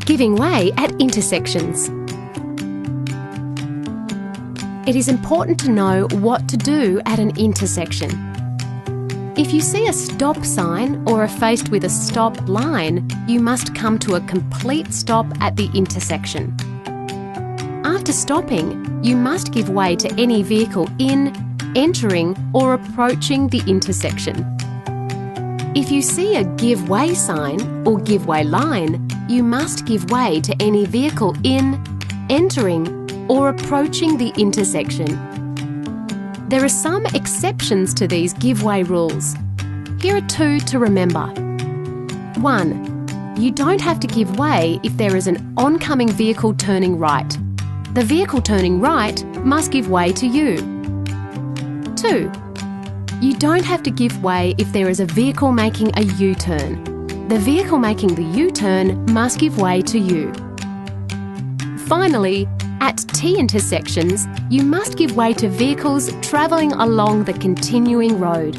Giving way at intersections. It is important to know what to do at an intersection. If you see a stop sign or are faced with a stop line, you must come to a complete stop at the intersection. After stopping, you must give way to any vehicle in, entering or approaching the intersection. If you see a give way sign or give way line, you must give way to any vehicle in, entering or approaching the intersection. There are some exceptions to these give way rules. Here are two to remember. 1. You don't have to give way if there is an oncoming vehicle turning right. The vehicle turning right must give way to you. 2. You don't have to give way if there is a vehicle making a U-turn. The vehicle making the U-turn must give way to you. Finally, at T-intersections, you must give way to vehicles travelling along the continuing road.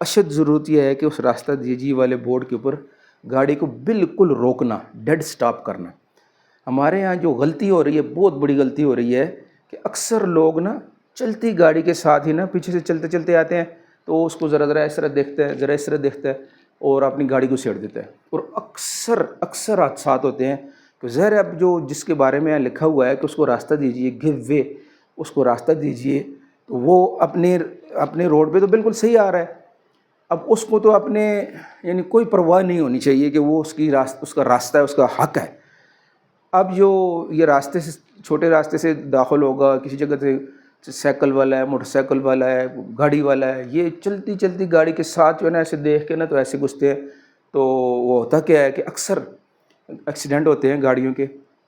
اشد ضرورت یہ ہے کہ اس راستہ دیجیے والے board کے اوپر گاڑی کو بالکل روکنا، ڈیڈ سٹاپ کرنا۔ ہمارے یہاں جو غلطی ہو رہی ہے، بہت بڑی غلطی ہو رہی ہے کہ اکثر لوگ نا چلتی گاڑی کے ساتھ ہی نا پیچھے سے چلتے چلتے آتے ہیں، تو اس کو ذرا اس طرح دیکھتا ہے، ذرا اس طرح دیکھتا ہے اور اپنی گاڑی کو سیٹ دیتا ہے، اور اکثر حادثات ہوتے ہیں۔ تو ظاہر ہے اب جو جس کے بارے میں لکھا ہوا ہے کہ اس کو راستہ دیجیے، گیو وے، اس کو راستہ دیجیے، تو وہ اپنے روڈ پہ تو بالکل صحیح آ رہا ہے۔ اب اس کو تو اپنے یعنی کوئی پرواہ نہیں ہونی چاہیے کہ وہ اس کا راستہ ہے، اس کا حق ہے۔ اب جو یہ راستے سے، چھوٹے راستے سے داخل ہوگا، کسی جگہ سے سائیکل والا ہے، موٹر سائیکل والا ہے، گاڑی والا ہے، یہ چلتی گاڑی کے ساتھ جو ہے نا ایسے دیکھ کے نا تو ایسے گھستے ہیں، تو وہ ہوتا کیا ہے کہ اکثر ایکسیڈنٹ ہوتے ہیں گاڑیوں کے۔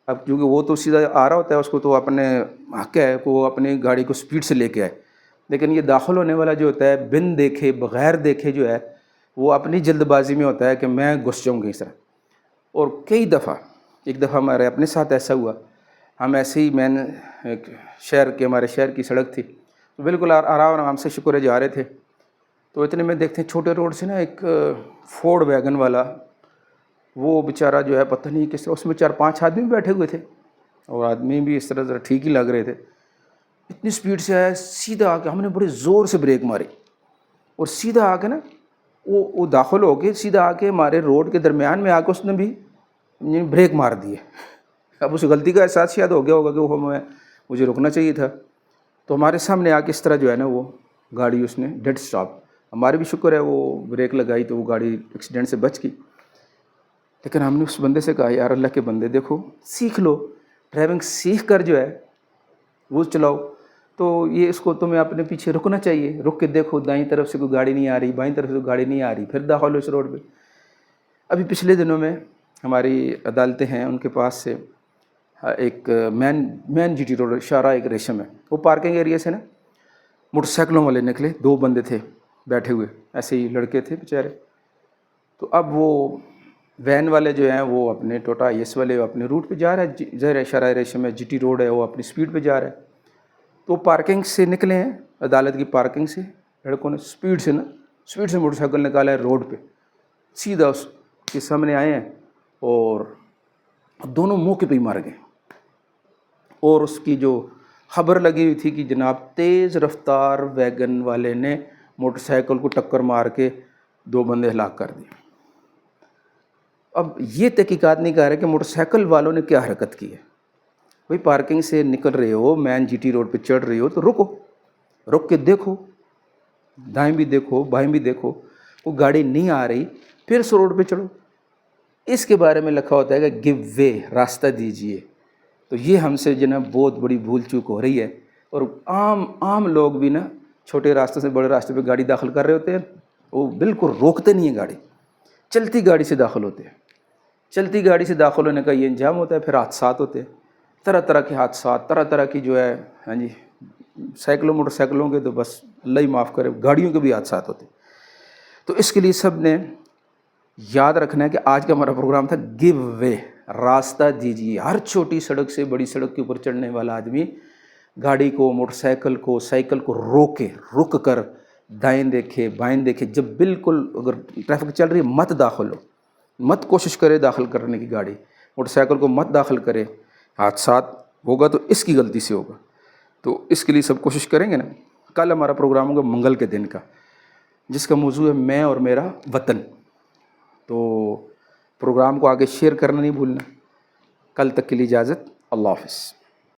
اب کیونکہ وہ تو سیدھا آ رہا ہوتا ہے، اس کو تو اپنے حق ہے کہ وہ اپنی گاڑی کو سپیڈ سے لے کے آئے، لیکن یہ داخل ہونے والا جو ہوتا ہے بن دیکھے بغیر دیکھے جو ہے وہ اپنی جلد بازی میں ہوتا ہے کہ میں گھس جاؤں گی اس طرح۔ اور کئی دفعہ، ایک دفعہ ہمارے اپنے ساتھ ایسا ہوا، ہم ایسے ہی ایک ہمارے شہر کی سڑک تھی، تو بالکل آرام سے شکر ہے جا رہے تھے، تو اتنے میں دیکھتے ہیں چھوٹے روڈ سے نا ایک فورڈ ویگن والا، وہ بیچارہ جو ہے پتہ نہیں کس طرح، اس میں 4-5 آدمی بیٹھے ہوئے تھے اور آدمی بھی اس طرح ذرا ٹھیک ہی لگ رہے تھے، اتنی سپیڈ سے آیا، سیدھا آ کے ہم نے بڑے زور سے بریک ماری، اور سیدھا آ کے نا وہ داخل ہو کے سیدھا آ کے ہمارے روڈ کے درمیان میں آ کے اس نے بھی بریک مار دیے۔ اب اس غلطی کا احساس شاید ہو گیا ہوگا کہ مجھے رکنا چاہیے تھا، تو ہمارے سامنے آ کے اس طرح جو ہے نا وہ گاڑی اس نے ڈیڈ سٹاپ، ہمارے بھی شکر ہے وہ بریک لگائی تو وہ گاڑی ایکسیڈنٹ سے بچ گئی۔ لیکن ہم نے اس بندے سے کہا یار اللہ کے بندے دیکھو سیکھ لو، ڈرائیونگ سیکھ کر جو ہے وہ چلاؤ، تو یہ اس کو تمہیں اپنے پیچھے رکنا چاہیے، رک کے دیکھو دائیں طرف سے کوئی گاڑی نہیں آ رہی، بائیں طرف سے کوئی گاڑی نہیں آ رہی، پھر داخل ہو اس روڈ پہ۔ ابھی پچھلے دنوں میں ہماری عدالتیں ہیں، ان کے پاس سے ایک مین جی ٹی روڈ اشارہ ایک ریشم ہے، وہ پارکنگ ایریا سے نا موٹر سائیکلوں والے نکلے، 2 بندے تھے بیٹھے ہوئے، ایسے ہی لڑکے تھے بیچارے، تو اب وہ وین والے جو ہیں وہ اپنے ٹوٹا ایس والے اپنے روٹ پہ جا رہا ہے، ظاہر اشارہ ریشم ہے، جی ٹی روڈ ہے، وہ اپنی سپیڈ پہ جا رہا ہے، تو پارکنگ سے نکلے ہیں، عدالت کی پارکنگ سے، لڑکوں نے سپیڈ سے موٹر سائیکل نکالا ہے روڈ پہ، سیدھا اس کے سامنے آئے ہیں اور دونوں موقع پہ ہی مر گئے، اور اس کی جو خبر لگی ہوئی تھی کہ جناب تیز رفتار ویگن والے نے موٹر سائیکل کو ٹکر مار کے 2 بندے ہلاک کر دیے۔ اب یہ تحقیقات نہیں کر رہے کہ موٹر سائیکل والوں نے کیا حرکت کی ہے۔ بھئی پارکنگ سے نکل رہے ہو، مین جی ٹی روڈ پہ چڑھ رہے ہو تو رک کے دیکھو، دائیں بھی دیکھو بائیں بھی دیکھو، وہ گاڑی نہیں آ رہی پھر اس روڈ پہ چڑھو۔ اس کے بارے میں لکھا ہوتا ہے کہ گیو وے، راستہ دیجیے۔ تو یہ ہم سے جناب بہت بڑی بھول چوک ہو رہی ہے، اور عام لوگ بھی نا چھوٹے راستے سے بڑے راستے پہ گاڑی داخل کر رہے ہوتے ہیں، وہ بالکل روکتے نہیں ہیں گاڑی، چلتی گاڑی سے داخل ہوتے ہیں۔ چلتی گاڑی سے داخل ہونے کا یہ انجام ہوتا ہے، پھر حادثات ہوتے ہیں، طرح کے حادثات، طرح کی جو ہے ہاں جی سائیکلوں موٹر سائیکلوں کے تو بس اللہ ہی معاف کرے، گاڑیوں کے بھی حادثات ہوتے ہیں۔ تو اس کے لیے سب نے یاد رکھنا ہے کہ آج کا ہمارا پروگرام تھا گیو وے، راستہ دیجیے۔ ہر چھوٹی سڑک سے بڑی سڑک کے اوپر چڑھنے والا آدمی گاڑی کو، موٹر سائیکل کو، سائیکل کو رک کر دائیں دیکھے بائیں دیکھے، جب بالکل اگر ٹریفک چل رہی ہے مت داخل ہو، مت کوشش کرے داخل کرنے کی گاڑی، موٹر سائیکل کو مت داخل کرے، حادثات ہوگا تو اس کی غلطی سے ہوگا۔ تو اس کے لیے سب کوشش کریں گے نا۔ کل ہمارا پروگرام ہوگا منگل کے دن کا، جس کا موضوع ہے میں اور میرا وطن۔ تو پروگرام کو آگے شیئر کرنا نہیں بھولنا۔ کل تک کے لیے اجازت، اللہ حافظ۔